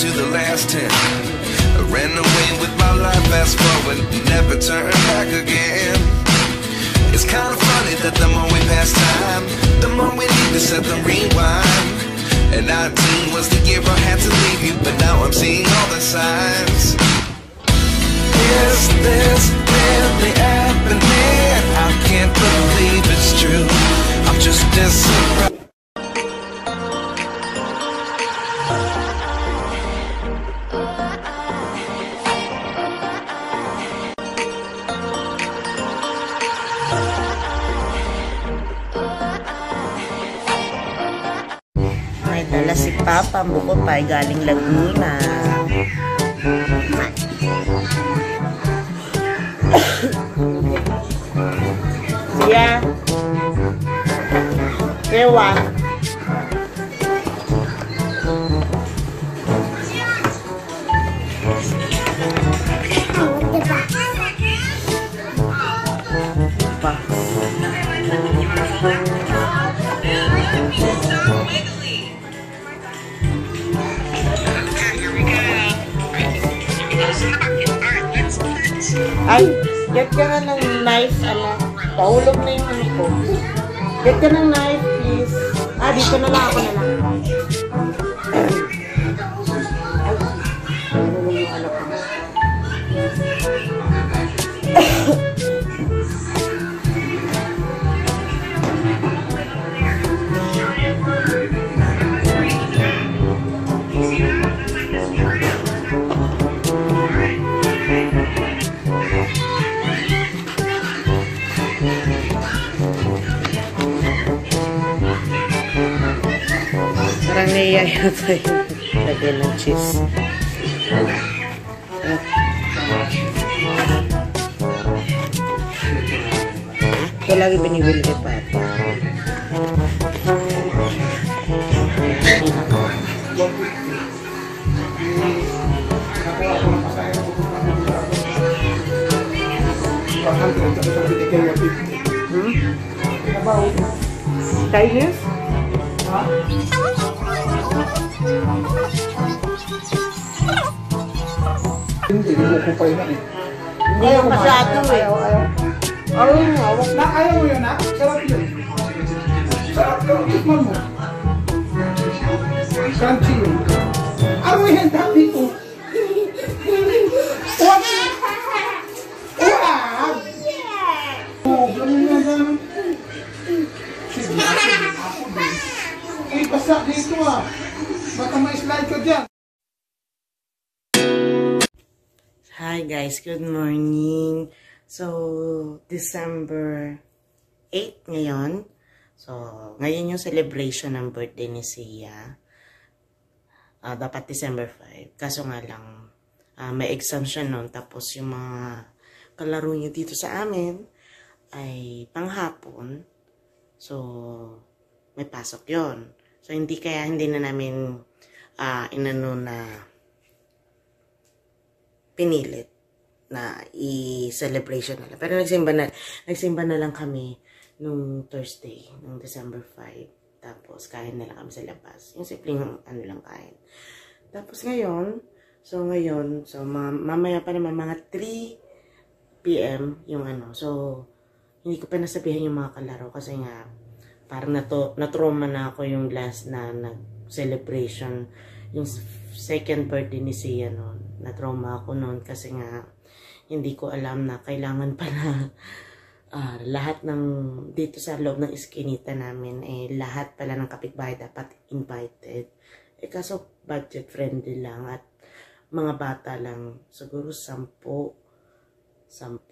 to the last 10. I ran away with my life, fast forward, never turn back again. It's kind of funny that the more we pass time, the more we need to set the rewind. And 19 was the year I had to leave you, but now I'm seeing all the signs. Is this really happening? I can't believe it's true. I'm just as surprised. May dala si Papa, buko pa ay galing Laguna. Siya. Ewa. Pa. Ay, get ka na ng knife, ano. Paulog na yung ano ko. Get ka ng knife, please. Ah, dito na lang ako na lang. Ay, nahulog yung anak ko. Parang naiyayo tayo. Lagyan ng cheese. Ito lagi binibili kay Papa. Chinese? Hindi mo kupay na eh. Hindi yung masyado eh. Ayaw. Ayaw mo yun ha? Sarap yun. Sarap yun. Tikman mo. Crunchy yun. Ano yan? Dami ko. Huwag! Huwag! Oh, ganun na lang. Sige. Ako din. Eh, basta dito ah. Baka may slide ko dyan. Hi guys, good morning. So, December 8 ngayon. So, ngayon yung celebration ng birthday ni Sia. Dapat December 5. Kaso nga lang, may exam siya nun. Tapos yung mga kalaro niya dito sa amin ay panghapon. So, may pasok yon. So, hindi na namin inano na pinilit na i-celebration na lang. Pero nagsimba na lang kami nung Thursday, nung December 5. Tapos, kain na lang kami sa labas. Yung simpleng ano lang kain. Tapos ngayon, mamaya pa naman mga 3 PM yung ano. So, hindi ko pa nasabihan yung mga kalaro kasi nga, parang na-trauma na ako yung last na nag-celebration, yung second birthday ni Sia noon. Na-trauma ako noon kasi nga hindi ko alam na kailangan pala lahat ng dito sa loob ng iskinita namin lahat pala ng kapitbahay dapat invited. Kaso budget friendly lang at mga bata lang, siguro 10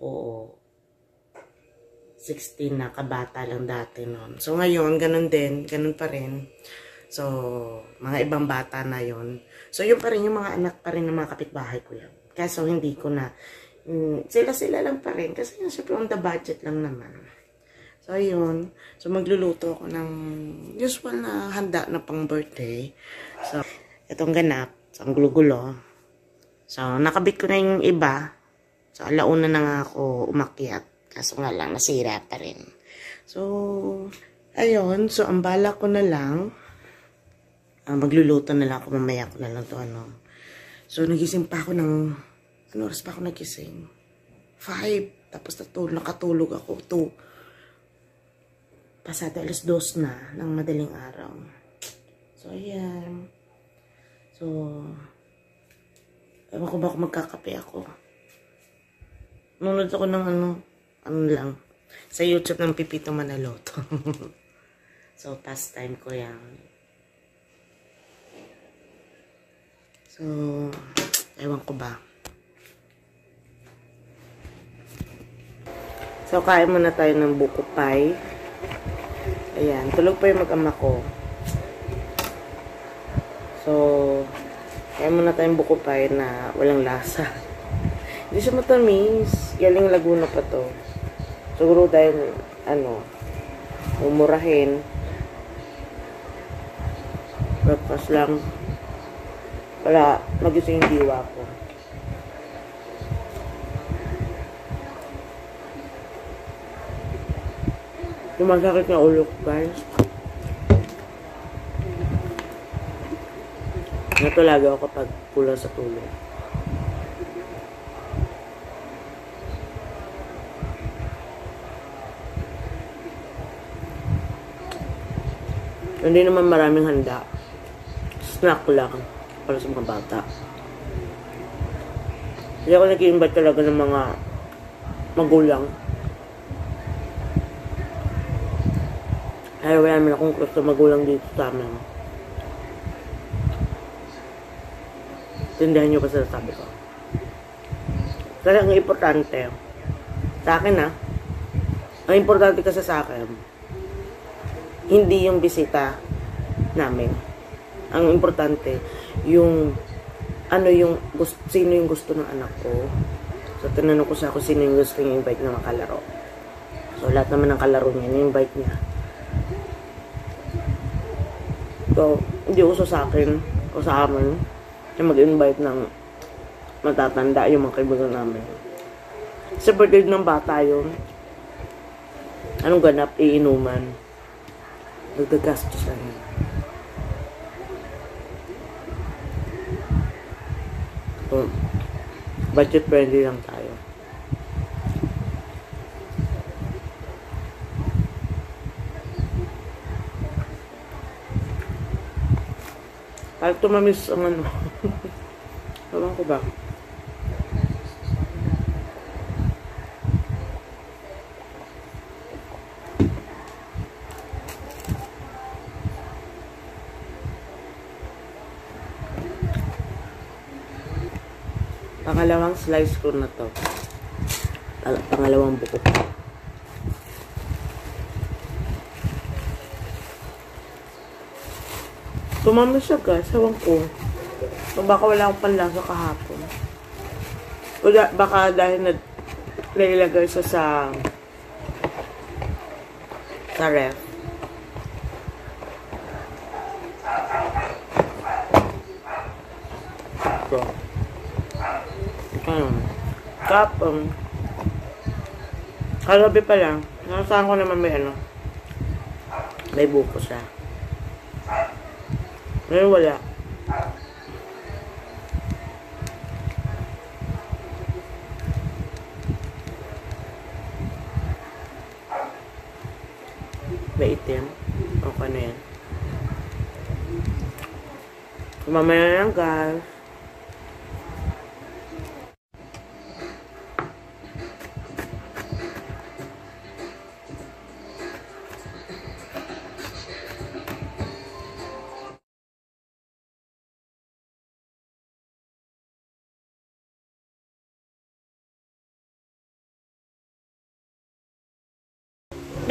o 16 na kabata lang dati noon. So ngayon ganun pa rin. So, mga ibang bata na yon. So, yun pa rin, yung mga anak pa rin ng mga kapitbahay ko yun. Kaso, hindi ko na, sila lang pa rin. Kasi, syempre, on the budget lang naman. So, ayun. So, magluluto ako ng usual na handa na pang birthday. So, itong ganap. So, ang gulo-gulo. So, nakabit ko na yung iba. So, alauna na nga ako umakyat. Kaso nga lang, nasira pa rin. So, ayun. So, ang bala ko na lang, magluluto na lang ako, mamaya ko na lang to So, nagising pa ako ng, ano oras pa ako nagising? 5. Tapos nakatulog ako 2. Pasado 2:00 na ng madaling araw. So, ayan. So, ewan ko ba kung magkakape ako. Nunod ako ng ano lang. Sa YouTube ng Pipito Manaloto. So, pastime ko yan. So, ewan ko ba. So, kain muna tayo ng buko pie. Ayan, tulog pa yung mag-ama ko. So, kain muna tayong buko pie na walang lasa. Hindi siya matamis. Galing Laguna pa to. Siguro dahil, umurahin. Breakfast lang. Wala, magising yung diwa ko. Sumasakit na ulo ko, guys. Natulaga ako kapag kulang sa tulog. Hindi naman maraming handa. Snack lang. Para sa mga bata. Hindi ako nag-i-invite talaga ng mga magulang. Ay, wala naman akong gusto magulang dito sa amin. Tindahan nyo pa sa sabi ko. Kasi ang importante, sa akin ang importante kasi sa akin, hindi yung bisita namin. Ang importante, sino yung gusto ng anak ko. So, tinanong ko siya kung sino yung gusto yung invite na makalaro. So, lahat naman ng kalaro niya, ni-invite niya. So, hindi uso sa akin o sa amin na mag-invite ng matatanda yung mga kaibigan namin. Sa birthday ng bata yun, anong ganap? Iinuman. Nagdagastos lang yun. So, budget friendly lang tayo. Parang tumamis ang Ewan ko ba? Pangalawang slice ko na to. Pangalawang buko. Tumamis siya, guys. Ewan ko. So, baka wala akong panlasa kahapon. O baka dahil nailagay siya sa ref. So, kagabi pa lang, nakasaan ko naman may buko siya. Ngayon wala. May itim. Okay na yan. Mamaya na lang, guys.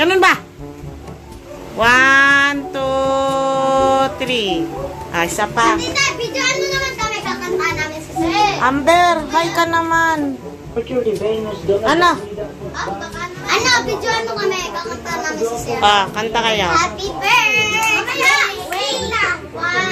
Ganun ba? 1, 2, 3. Ah, isa pa. Tita, video ano naman kami kakanta namin si Sir? Amber, hi ka naman. Ano? Ano, video ano kami kakanta namin si Sir? Ah, kanta kayo. Happy birthday! Wait lang. 1,